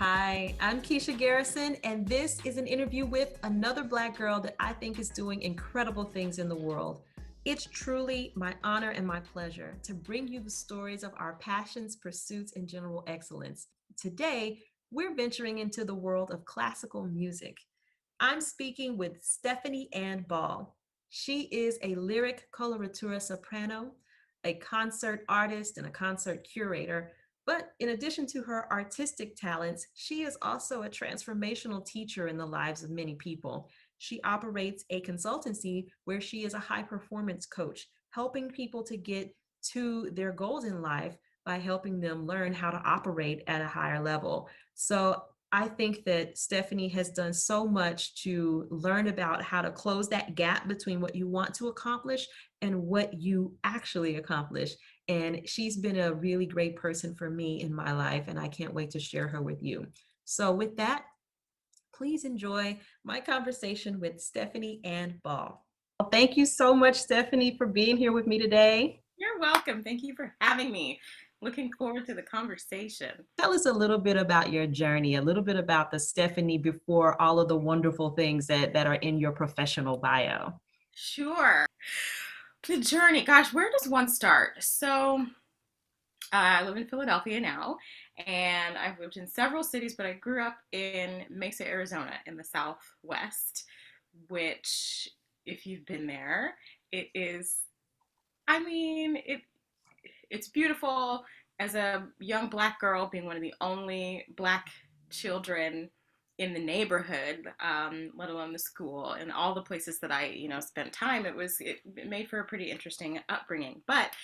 Hi, I'm Kiesha Garrison, and this is an interview with another Black girl that I think is doing incredible things in the world. It's truly my honor and my pleasure to bring you the stories of our passions, pursuits, and general excellence. Today, we're venturing into the world of classical music. I'm speaking with Stephanie Ann Ball. She is a lyric coloratura soprano, a concert artist, and a concert curator. But in addition to her artistic talents, she is also a transformational teacher in the lives of many people. She operates a consultancy where she is a high performance coach, helping people to get to their goals in life by helping them learn how to operate at a higher level. So I think that Stephanie has done so much to learn about how to close that gap between what you want to accomplish and what you actually accomplish. And she's been a really great person for me in my life, and I can't wait to share her with you. So, with that, please enjoy my conversation with Stephanie Ann Ball. Thank you so much, Stephanie, for being here with me today. You're welcome. Thank you for having me. Looking forward to the conversation. Tell us a little bit about your journey, a little bit about the Stephanie before all of the wonderful things that are in your professional bio. Sure. The journey. Gosh, where does one start? I live in Philadelphia now, and I've lived in several cities, but I grew up in Mesa, Arizona, in the Southwest, which, if you've been there, it is, I mean, it's beautiful. As a young Black girl, being one of the only Black children in the neighborhood, let alone the school and all the places that I, spent time, it made for a pretty interesting upbringing. But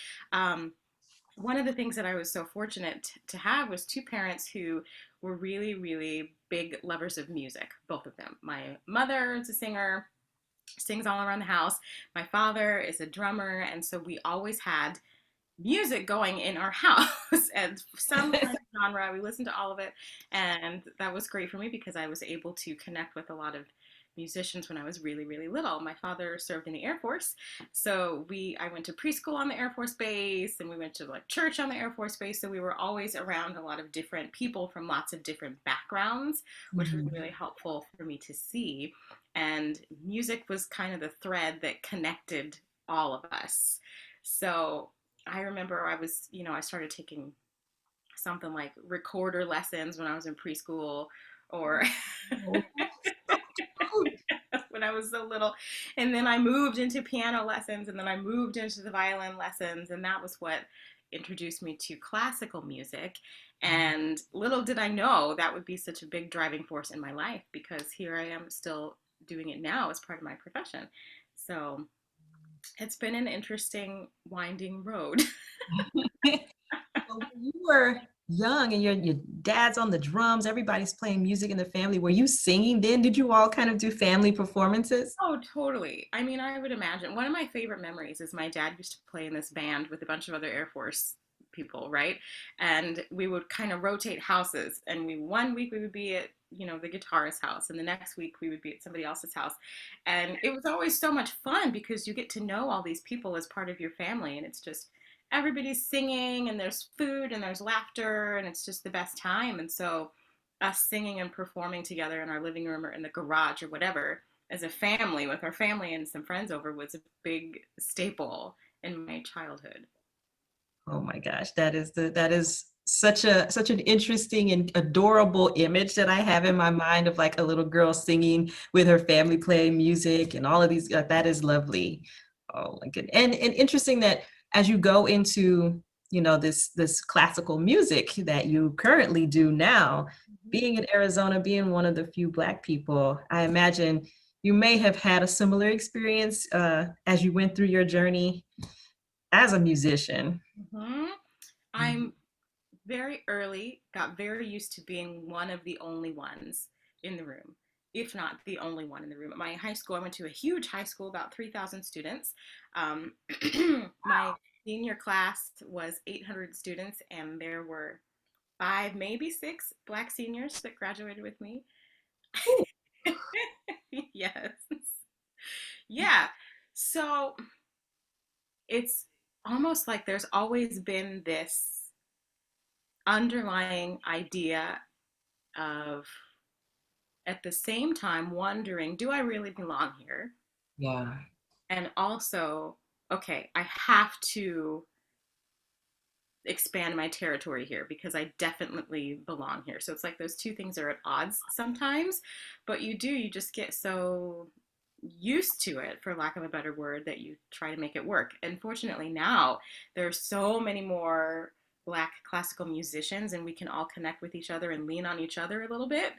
one of the things that I was so fortunate to have was two parents who were really, really big lovers of music, both of them. My mother is a singer, sings all around the house. My father is a drummer, and so we always had music going in our house and some kind of genre. We listened to all of it, and that was great for me because I was able to connect with a lot of musicians when I was really, really little. My father served in the Air Force, so I went to preschool on the Air Force Base, and we went to like church on the Air Force Base. So we were always around a lot of different people from lots of different backgrounds, which was Mhm. really helpful for me to see. And music was kind of the thread that connected all of us. So I remember I started taking something like recorder lessons when I was in preschool or Oh, oh, when I was so little. And then I moved into piano lessons and then I moved into the violin lessons. And that was what introduced me to classical music. And little did I know that would be such a big driving force in my life because here I am still doing it now as part of my profession. So it's been an interesting, winding road. Well, when you were young and your dad's on the drums, everybody's playing music in the family. Were you singing then? Did you all kind of do family performances? Oh, totally. I mean, I would imagine one of my favorite memories is my dad used to play in this band with a bunch of other Air Force people, right? And we would kind of rotate houses. And one week we would be at, the guitarist's house, and the next week we would be at somebody else's house. And it was always so much fun because you get to know all these people as part of your family, and it's just everybody's singing, and there's food, and there's laughter, and it's just the best time. And so us singing and performing together in our living room or in the garage or whatever as a family with our family and some friends over was a big staple in my childhood. Oh my gosh, that is such an interesting and adorable image that I have in my mind of like a little girl singing with her family playing music and all of these. That is lovely. Oh my goodness, and interesting that as you go into this classical music that you currently do now, Mhm. being in Arizona, being one of the few Black people, I imagine you may have had a similar experience as you went through your journey as a musician. Mhm. I'm very early, got very used to being one of the only ones in the room, if not the only one in the room. At my high school, I went to a huge high school, about 3,000 students. Um, my senior class was 800 students, and there were five, maybe six Black seniors that graduated with me. Yes. Yeah. So it's almost like there's always been this underlying idea of at the same time wondering, do I really belong here? Yeah. And also, okay, I have to expand my territory here because I definitely belong here. So it's like those two things are at odds sometimes, but you just get so used to it, for lack of a better word, that you try to make it work. And fortunately now there's so many more Black classical musicians, and we can all connect with each other and lean on each other a little bit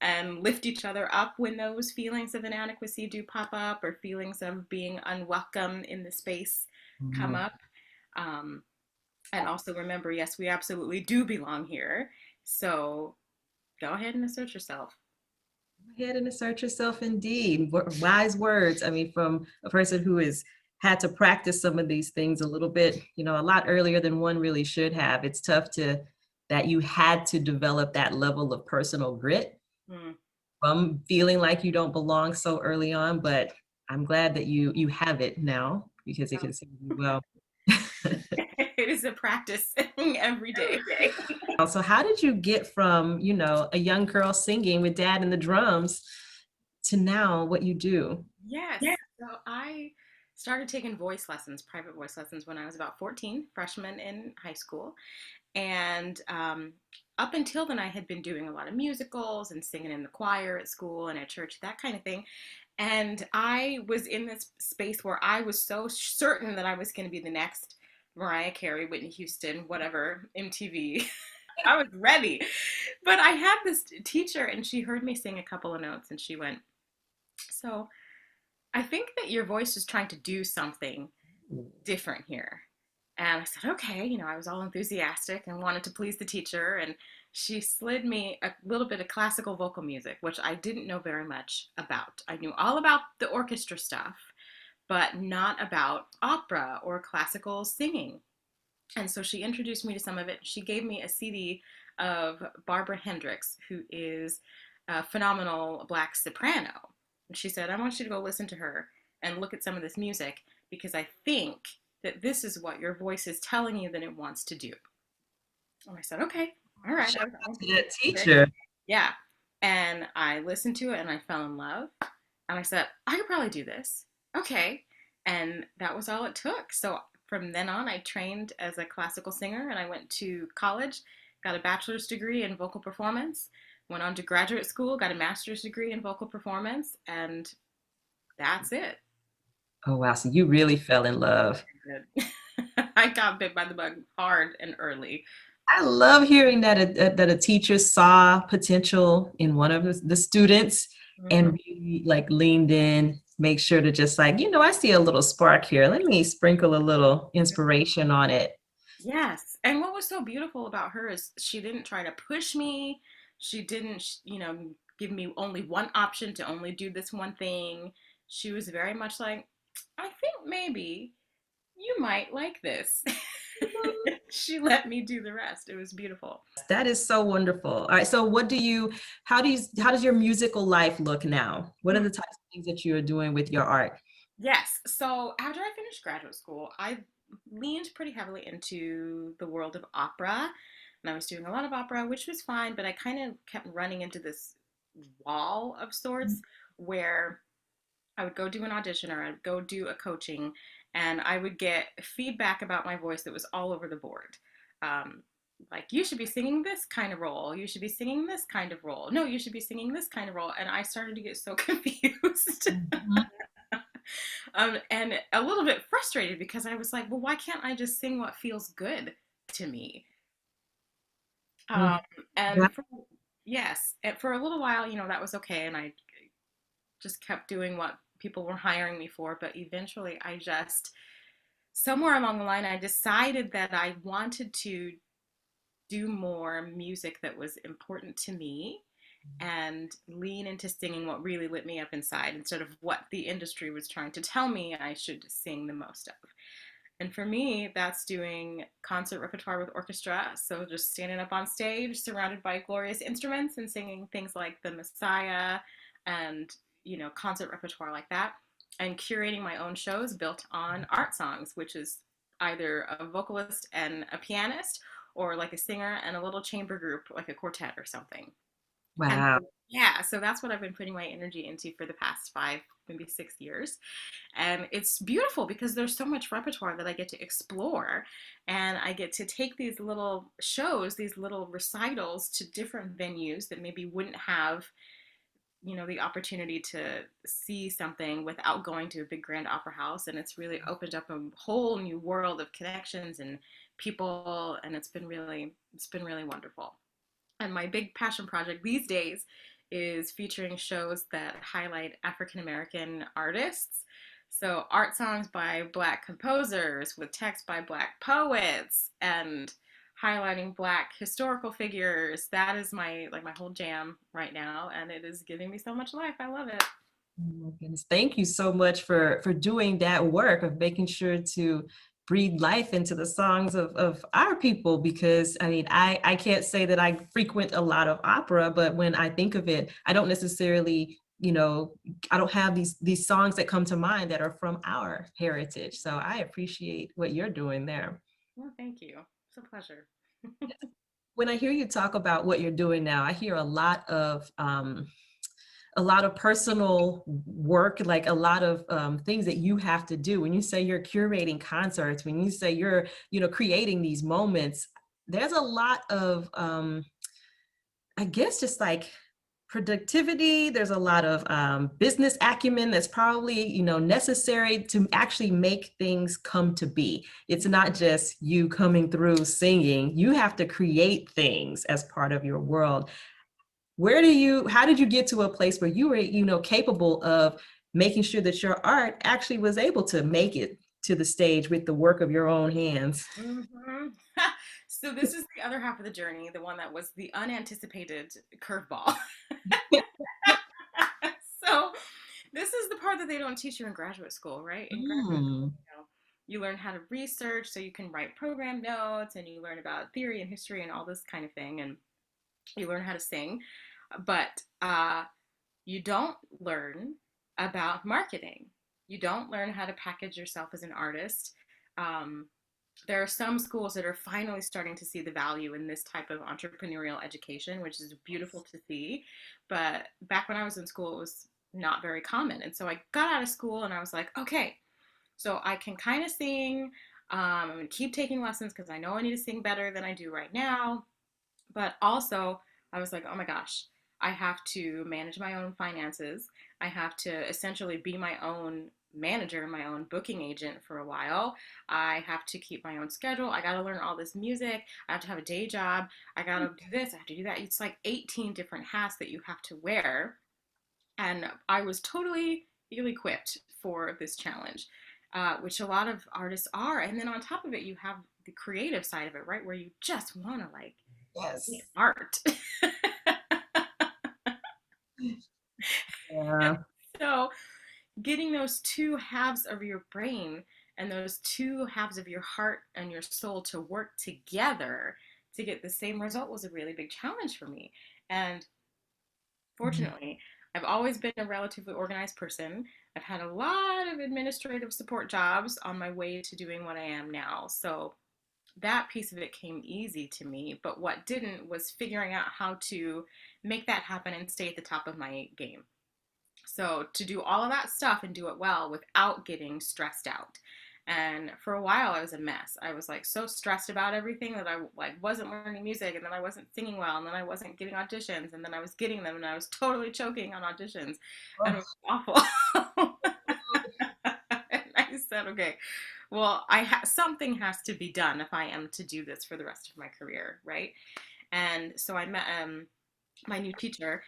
and lift each other up when those feelings of inadequacy do pop up, or feelings of being unwelcome in the space come Mhm. up. um, and also remember, yes, we absolutely do belong here. So go ahead and assert yourself. Go ahead and assert yourself indeed. Wise words. I mean, from a person who has had to practice some of these things a little bit, a lot earlier than one really should have. It's tough to that you had to develop that level of personal grit Mm. from feeling like you don't belong so early on, but I'm glad that you have it now because it can serve you well. It is a practice every day. So how did you get from, a young girl singing with dad and the drums to now what you do? Yes. So I started taking voice lessons, private voice lessons, when I was about 14, freshman in high school. And up until then, I had been doing a lot of musicals and singing in the choir at school and at church, that kind of thing. And I was in this space where I was so certain that I was going to be the next Mariah Carey, Whitney Houston, whatever, MTV. I was ready. But I had this teacher, and she heard me sing a couple of notes, and she went, "So I think that your voice is trying to do something different here." And I said, okay, I was all enthusiastic and wanted to please the teacher. And she slid me a little bit of classical vocal music, which I didn't know very much about. I knew all about the orchestra stuff, but not about opera or classical singing. And so she introduced me to some of it. She gave me a CD of Barbara Hendricks, who is a phenomenal Black soprano. And she said, I want you to go listen to her and look at some of this music, because I think that this is what your voice is telling you that it wants to do. And I said, okay, all right. Shout I out to believe that it. teacher. Yeah. And I listened to it and I fell in love. And I said, I could probably do this. Okay. And that was all it took. So from then on, I trained as a classical singer, and I went to college, got a bachelor's degree in vocal performance, went on to graduate school, got a master's degree in vocal performance, and that's it. Oh wow, so you really fell in love. I got bit by the bug hard and early. I love hearing that a teacher saw potential in one of the students Mhm. and really like leaned in, make sure to just like, I see a little spark here. Let me sprinkle a little inspiration on it. Yes. And what was so beautiful about her is she didn't try to push me. She didn't, give me only one option to only do this one thing. She was very much like, I think maybe you might like this. She let me do the rest. It was beautiful. That is so wonderful. All right, so how does your musical life look now? What are Mm. the types of things that you are doing with your art? Yes. So after I finished graduate school, I leaned pretty heavily into the world of opera. And I was doing a lot of opera, which was fine, but I kind of kept running into this wall of sorts where I would go do an audition or I'd go do a coaching, and I would get feedback about my voice that was all over the board. Um, like, you should be singing this kind of role. You should be singing this kind of role. No, you should be singing this kind of role. And I started to get so confused. Mhm. And a little bit frustrated, because I was like, well, why can't I just sing what feels good to me? Um, Mhm. and for, yes, and for a little while, that was okay. And I just kept doing what people were hiring me for. But eventually, somewhere along the line, I decided that I wanted to do more music that was important to me and lean into singing what really lit me up inside, instead of what the industry was trying to tell me I should sing the most of. And for me, that's doing concert repertoire with orchestra. So just standing up on stage, surrounded by glorious instruments, and singing things like The Messiah and, concert repertoire like that. And curating my own shows built on art songs, which is either a vocalist and a pianist, or like a singer and a little chamber group, like a quartet or something. And Wow. yeah, so that's what I've been putting my energy into for the past 5, maybe 6 years. And it's beautiful because there's so much repertoire that I get to explore. And I get to take these little shows, these little recitals to different venues that maybe wouldn't have, the opportunity to see something without going to a big grand opera house. And it's really opened up a whole new world of connections and people. And it's been really wonderful. And my big passion project these days is featuring shows that highlight African American artists. So, art songs by Black composers with text by Black poets and highlighting Black historical figures. That is my whole jam right now, and it is giving me so much life. I love it. Oh my goodness. Thank you so much for doing that work of making sure to breathe life into the songs of our people, because I mean I can't say that I frequent a lot of opera, but when I think of it, I don't necessarily, I don't have these songs that come to mind that are from our heritage. So I appreciate what you're doing there. Well, thank you. It's a pleasure. When I hear you talk about what you're doing now, I hear a lot of personal work, like a lot of things that you have to do. When you say you're curating concerts, when you say you're, creating these moments, there's a lot of, I guess, just like productivity. There's a lot of business acumen that's probably, necessary to actually make things come to be. It's not just you coming through singing. You have to create things as part of your world. How did you get to a place where you were, capable of making sure that your art actually was able to make it to the stage with the work of your own hands? Hmm. So this is the other half of the journey, the one that was the unanticipated curveball. So this is the part that they don't teach you in graduate school, right? In graduate school, Mm, you learn how to research so you can write program notes, and you learn about theory and history and all this kind of thing, and you learn how to sing, but you don't learn about marketing. You don't learn how to package yourself as an artist. Um, there are some schools that are finally starting to see the value in this type of entrepreneurial education, which is beautiful to see. But back when I was in school, it was not very common. And so I got out of school and I was like, okay, so I can kind of sing. I'm going to keep taking lessons because I know I need to sing better than I do right now. But also, I was like, oh my gosh, I have to manage my own finances. I have to essentially be my own manager, my own booking agent for a while. I have to keep my own schedule. I got to learn all this music. I have to have a day job. I got to do this. I have to do that. It's like 18 different hats that you have to wear. And I was totally ill equipped for this challenge, which a lot of artists are. And then on top of it, you have the creative side of it, right? Where you just want to like yes. art. Yeah. So, getting those two halves of your brain and those two halves of your heart and your soul to work together to get the same result was a really big challenge for me. And fortunately, I've always been a relatively organized person. I've had a lot of administrative support jobs on my way to doing what I am now. So, that piece of it came easy to me, but what didn't was figuring out how to make that happen and stay at the top of my game. So to do all of that stuff and do it well without getting stressed out. And for a while I was a mess. I was like so stressed about everything that I like wasn't learning music, and then I wasn't singing well, and then I wasn't getting auditions, and then I was getting them and I was totally choking on auditions, and it was awful. And I said, okay, well, something has to be done if I am to do this for the rest of my career, right? And so I met my new teacher,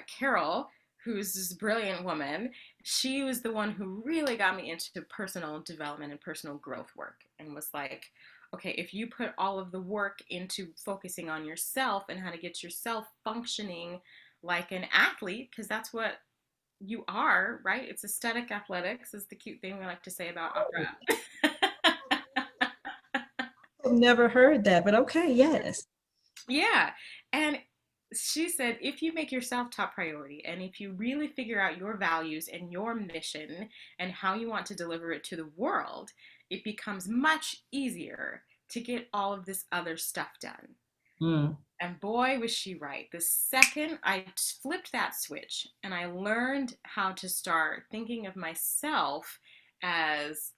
Carol, who's this brilliant woman. She was the one who really got me into personal development and personal growth work, and was like, okay, if you put all of the work into focusing on yourself and how to get yourself functioning like an athlete, because that's what you are, right? It's aesthetic athletics, is the cute thing we like to say about opera. I've never heard that, but okay, yes. Yeah. And she said, if you make yourself top priority and if you really figure out your values and your mission and how you want to deliver it to the world, it becomes much easier to get all of this other stuff done. Mm. And boy, was she right. The second I flipped that switch and I learned how to start thinking of myself as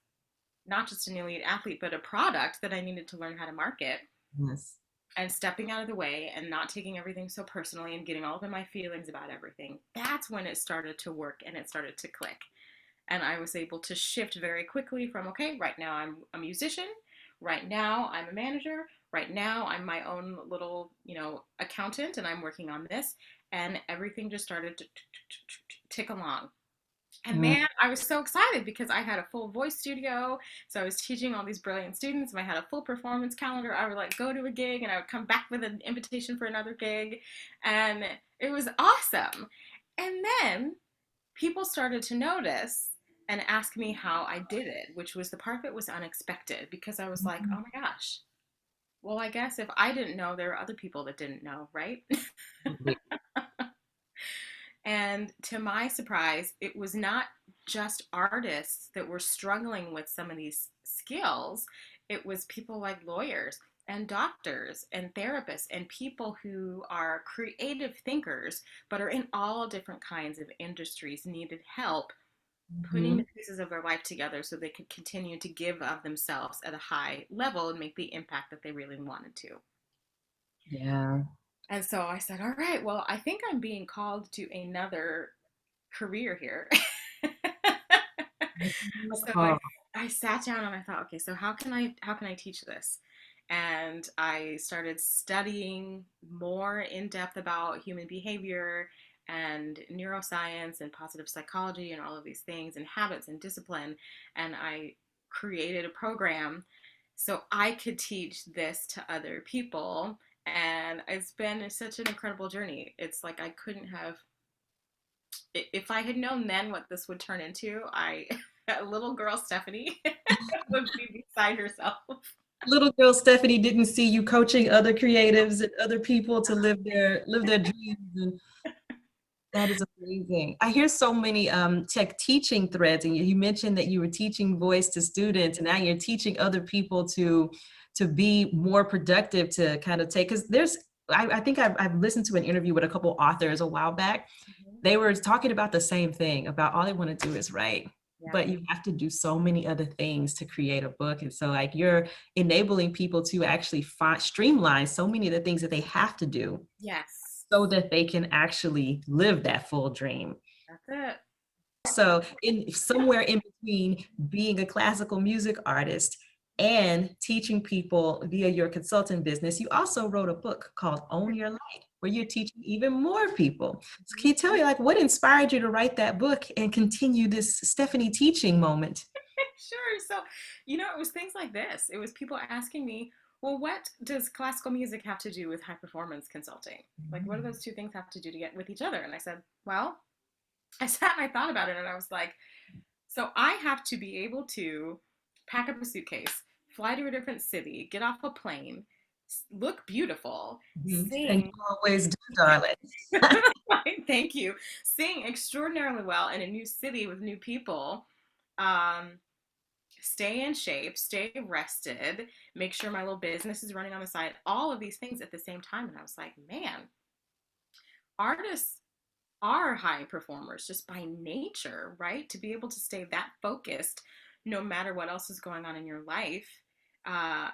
not just an elite athlete, but a product that I needed to learn how to market, Yes. and stepping out of the way and not taking everything so personally and getting all up in my feelings about everything, that's when it started to work and it started to click. And I was able to shift very quickly from, okay, right now I'm a musician, right now I'm a manager, right now I'm my own little, accountant, and I'm working on this. And everything just started to tick along. And Mm. man, I was so excited because I had a full voice studio. So I was teaching all these brilliant students, and I had a full performance calendar. I would like go to a gig and I would come back with an invitation for another gig. And it was awesome. And then people started to notice and ask me how I did it, which was the part that was unexpected, because I was like, oh my gosh, well, I guess if I didn't know, there are other people that didn't know, right? And to my surprise, it was not just artists that were struggling with some of these skills. It was people like lawyers and doctors and therapists and people who are creative thinkers but are in all different kinds of industries, needed help putting Mhm. the pieces of their life together so they could continue to give of themselves at a high level and make the impact that they really wanted to. Yeah. And so I said, all right, well, I think I'm being called to another career here. So Oh, I sat down and I thought, okay, so how can I teach this? And I started studying more in depth about human behavior and neuroscience and positive psychology and all of these things and habits and discipline. And I created a program so I could teach this to other people. And it's been such an incredible journey. It's like I couldn't have, if I had known then what this would turn into, little girl Stephanie would be beside herself. little girl Stephanie didn't see you coaching other creatives and other people to live their dreams, and that is amazing. I hear so many tech teaching threads, and you mentioned that you were teaching voice to students, and now you're teaching other people to be more productive, to kind of take, because I think I've listened to an interview with a couple authors a while back. Mhm. They were talking about the same thing, about all they want to do is write, Yeah. but you have to do so many other things to create a book. And so like you're enabling people to actually streamline so many of the things that they have to do Yes. so that they can actually live that full dream. That's it. So in somewhere in between being a classical music artist and teaching people via your consulting business, you also wrote a book called Own Your Light, where you're teaching even more people. So can you tell me, like, what inspired you to write that book and continue this Stephanie teaching moment? Sure. So, it was things like this. It was people asking me, well, what does classical music have to do with high performance consulting? Like, what do those two things have to do to get with each other? And I said, well, I sat and I thought about it and I was like, so I have to be able to pack up a suitcase, fly to a different city, get off a plane, look beautiful, Mhm. And you sing. always do, darling. Thank you. Sing extraordinarily well in a new city with new people. Um, Stay in shape, stay rested, make sure my little business is running on the side, all of these things at the same time. And I was like, man, artists are high performers just by nature, right? To be able to stay that focused no matter what else is going on in your life uh,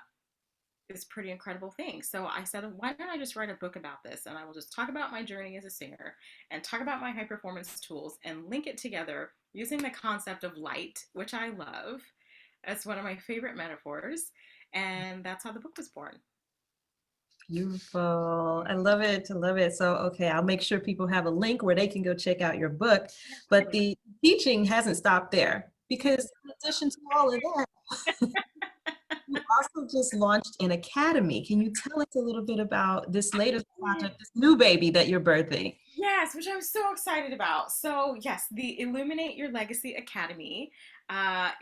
is a pretty incredible thing. So I said, why don't I just write a book about this? And I will just talk about my journey as a singer and talk about my high performance tools and link it together using the concept of light, which I love. That's one of my favorite metaphors. And that's how the book was born. Beautiful. I love it. I love it. So, okay, I'll make sure people have a link where they can go check out your book. But the teaching hasn't stopped there, because in addition to all of that, you also just launched an academy. Can you tell us a little bit about this latest project, this new baby that you're birthing? Yes, which I was so excited about. So, yes, the Illuminate Your Legacy Academy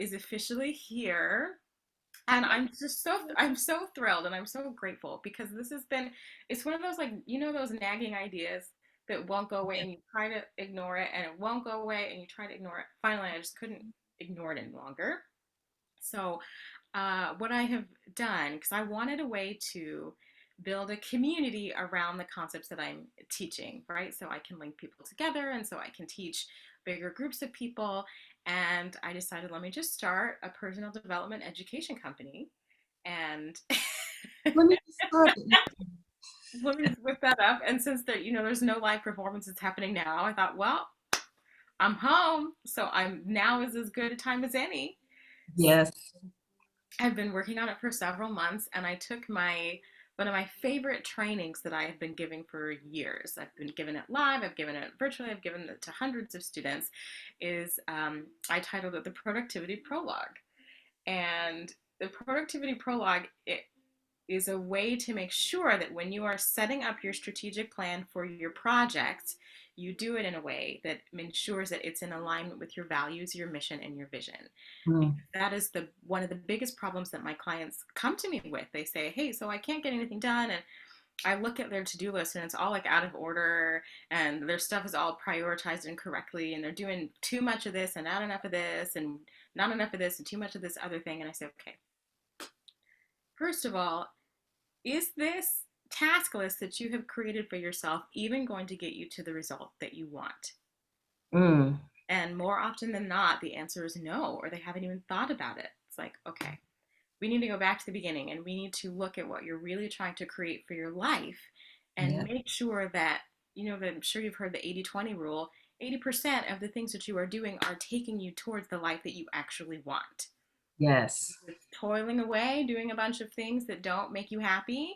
is officially here. And I'm so thrilled and I'm so grateful because this has been, it's one of those, like, those nagging ideas that won't go away and you try to ignore it and it won't go away and you try to ignore it. Finally, I just couldn't ignore it any longer. So, what I have done, because I wanted a way to build a community around the concepts that I'm teaching, right? So I can link people together and so I can teach bigger groups of people. And I decided, let me just start a personal development education company. And Let me just start. let me just whip that up. And since there's no live performances happening now, I thought, well, I'm home, so I'm now is as good a time as any. Yes. I've been working on it for several months, and I took my one of my favorite trainings that I have been giving for years. I've been giving it live, I've given it virtually, I've given it to hundreds of students. Is I titled it the Productivity Prologue, and the Productivity Prologue is a way to make sure that when you are setting up your strategic plan for your project, you do it in a way that ensures that it's in alignment with your values, your mission, and your vision. Mm. Because that is the one of the biggest problems that my clients come to me with. They say, "Hey, so I can't get anything done," and I look at their to-do list and it's all like out of order, and their stuff is all prioritized incorrectly, and they're doing too much of this and not enough of this and not enough of this and too much of this other thing. And I say, okay, first of all, is this task list that you have created for yourself even going to get you to the result that you want? Mm. And more often than not, the answer is no, or they haven't even thought about it. It's like, okay, we need to go back to the beginning and we need to look at what you're really trying to create for your life and Yeah. make sure that, I'm sure you've heard the 80-20 rule. 80% of the things that you are doing are taking you towards the life that you actually want. Yes. Toiling away, doing a bunch of things that don't make you happy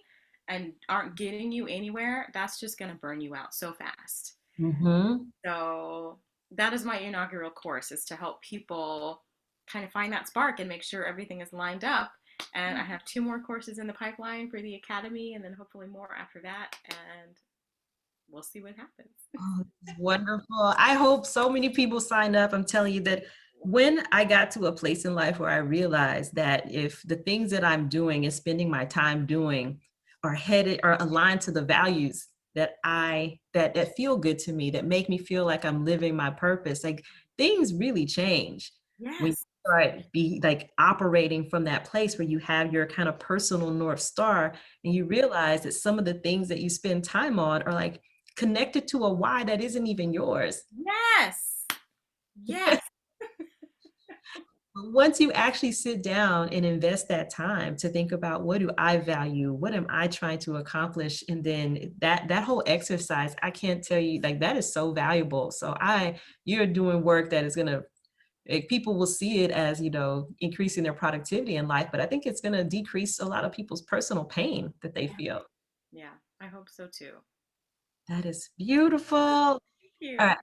and aren't getting you anywhere, that's just going to burn you out so fast. Mm-hmm. So that is my inaugural course, is to help people kind of find that spark and make sure everything is lined up. And I have 2 more courses in the pipeline for the academy, and then hopefully more after that. And we'll see what happens. Oh, this is wonderful. I hope so many people sign up. I'm telling you that when I got to a place in life where I realized that if the things that I'm doing and spending my time doing are headed or aligned to the values that that feel good to me, that make me feel like I'm living my purpose, like things really change when you Yes. start be like operating from that place where you have your kind of personal North Star, and you realize that some of the things that you spend time on are like connected to a why that isn't even yours. Yes. Yes. But once you actually sit down and invest that time to think about what do I value, what am I trying to accomplish, and then that whole exercise, I can't tell you, like that is so valuable. So you're doing work that is gonna, like, people will see it as, increasing their productivity in life, but I think it's gonna decrease a lot of people's personal pain that they Yeah. feel. Yeah. I hope so too. That is beautiful. All Thank you. right.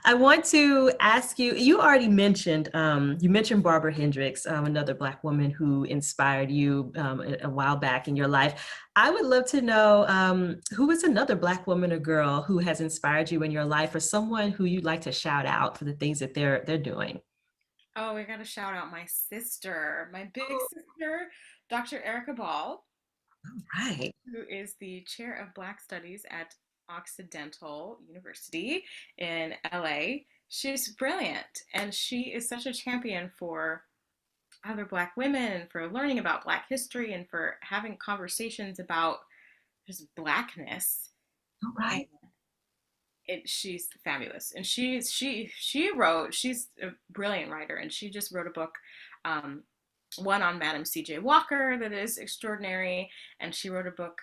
I want to ask you, you mentioned Barbara Hendricks, another Black woman who inspired you a while back in your life. I would love to know who is another Black woman or girl who has inspired you in your life, or someone who you'd like to shout out for the things that they're doing. Oh, I got to shout out my sister, my big Oh, sister, Dr. Erica Ball, right. who is the chair of Black Studies at Occidental University in LA. She's brilliant, and she is such a champion for other Black women and for learning about Black history and for having conversations about just Blackness. All And right. she's fabulous, and she's a brilliant writer, and she just wrote a book, um, one on Madam C.J. Walker that is extraordinary, and she wrote a book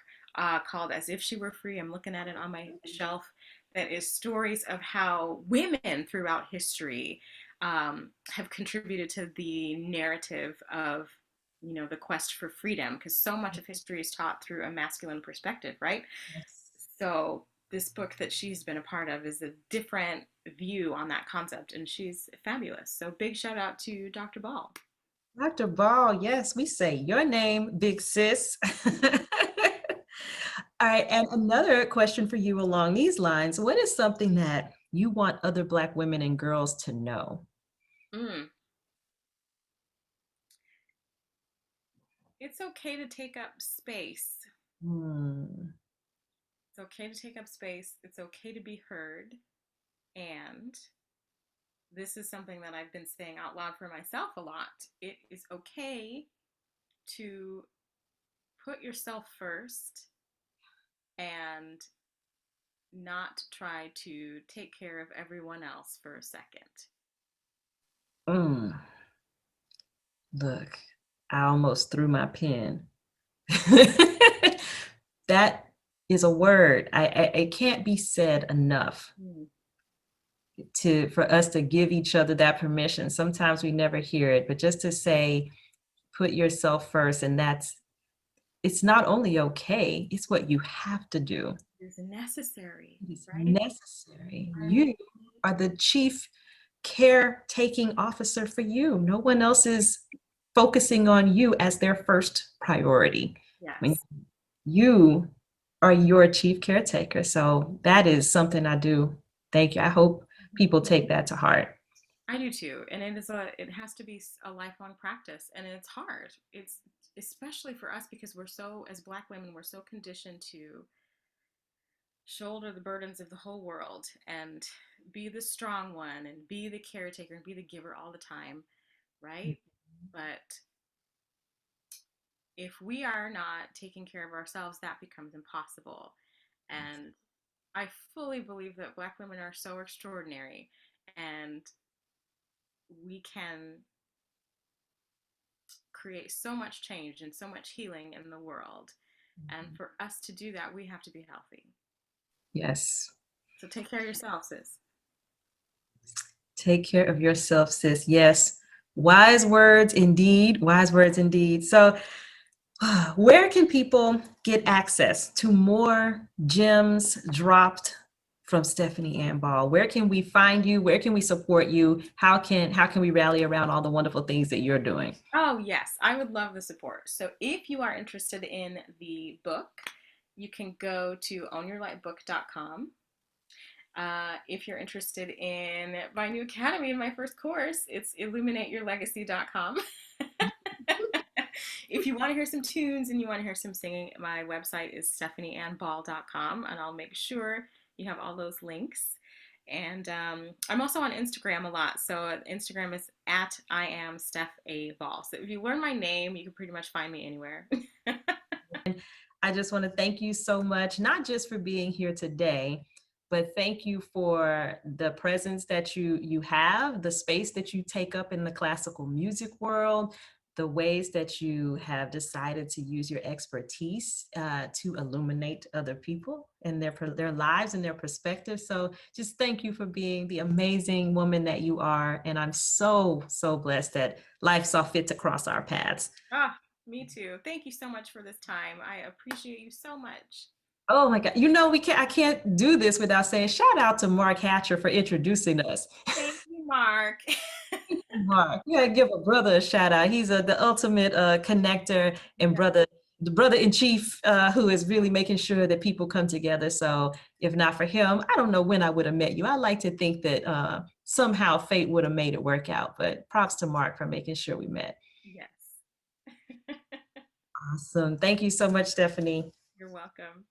called As If She Were Free. I'm looking at it on my shelf. That is stories of how women throughout history have contributed to the narrative of the quest for freedom, because so much of history is taught through a masculine perspective, right? Yes. So this book that she's been a part of is a different view on that concept, and she's fabulous. So big shout out to Dr. Ball. Dr. Ball, yes, we say your name, big sis. All right, and another question for you along these lines. What is something that you want other Black women and girls to know? Mm. It's okay to take up space. Hmm. It's okay to take up space. It's okay to be heard. And this is something that I've been saying out loud for myself a lot. It is okay to put yourself first and not try to take care of everyone else for a second. Mm, look, I almost threw my pen. That is a word. It can't be said enough Mm. for us to give each other that permission. Sometimes we never hear it, but just to say, put yourself first, and it's not only okay, it's what you have to do. It's necessary, It's right? necessary. I mean, You are the chief caretaking officer for you. No one else is focusing on you as their first priority. I mean, yes, you are your chief caretaker. So that is something I do. Thank you. I hope people take that to heart. I do too. And it has to be a lifelong practice, and it's hard. It's especially for us because we're so, as Black women, we're so conditioned to shoulder the burdens of the whole world and be the strong one and be the caretaker and be the giver all the time, right? But if we are not taking care of ourselves, that becomes impossible. And I fully believe that Black women are so extraordinary, and we can create so much change and so much healing in the world. And for us to do that, we have to be healthy. Yes. So take care of yourself, sis. Take care of yourself, sis. Yes. Wise words indeed. Wise words indeed. So, where can people get access to more gems dropped from Stephanie Ann Ball? Where can we find you? Where can we support you? How can we rally around all the wonderful things that you're doing? Oh, yes, I would love the support. So if you are interested in the book, you can go to ownyourlightbook.com. If you're interested in my new academy and my first course, it's illuminateyourlegacy.com. If you want to hear some tunes and you want to hear some singing, my website is stephanieannball.com, and I'll make sure you have all those links. And I'm also on Instagram a lot. So Instagram is at I am Steph A. Ball. So if you learn my name, you can pretty much find me anywhere. I just want to thank you so much, not just for being here today, but thank you for the presence that you have, the space that you take up in the classical music world, the ways that you have decided to use your expertise to illuminate other people and their lives and their perspectives. So just thank you for being the amazing woman that you are. And I'm so blessed that life saw fit to cross our paths. Ah, me too. Thank you so much for this time. I appreciate you so much. Oh my God. I can't do this without saying shout out to Mark Hatcher for introducing us. Thank you, Mark. Mark, you gotta give a brother a shout out. He's the ultimate connector and Yeah. the brother in chief who is really making sure that people come together. So if not for him, I don't know when I would have met you. I like to think that somehow fate would have made it work out, but props to Mark for making sure we met. Yes. Awesome. Thank you so much, Stephanie. You're welcome.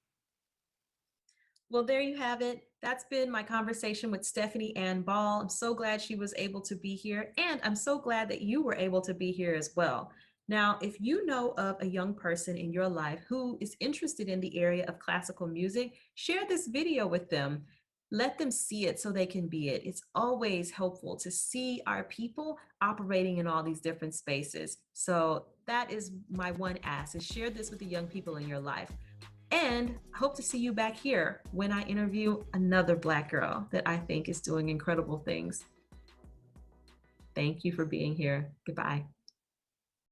Well, there you have it. That's been my conversation with Stephanie Ann Ball. I'm so glad she was able to be here, and I'm so glad that you were able to be here as well. Now, if you know of a young person in your life who is interested in the area of classical music, share this video with them. Let them see it so they can be it. It's always helpful to see our people operating in all these different spaces. So that is my one ask, is share this with the young people in your life. And I hope to see you back here when I interview another Black girl that I think is doing incredible things. Thank you for being here. Goodbye.